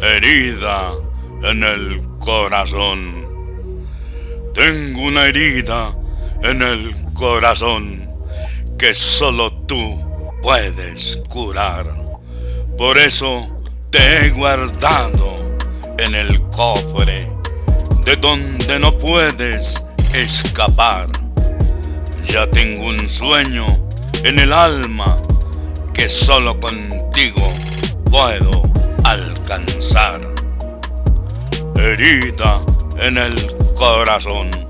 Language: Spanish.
herida en el corazón. Tengo una herida en el corazón que solo tú puedes curar. Por eso te he guardado en el cofre de donde no puedes escapar. Ya tengo un sueño en el alma que solo contigo puedo alcanzar. Herida en el corazón.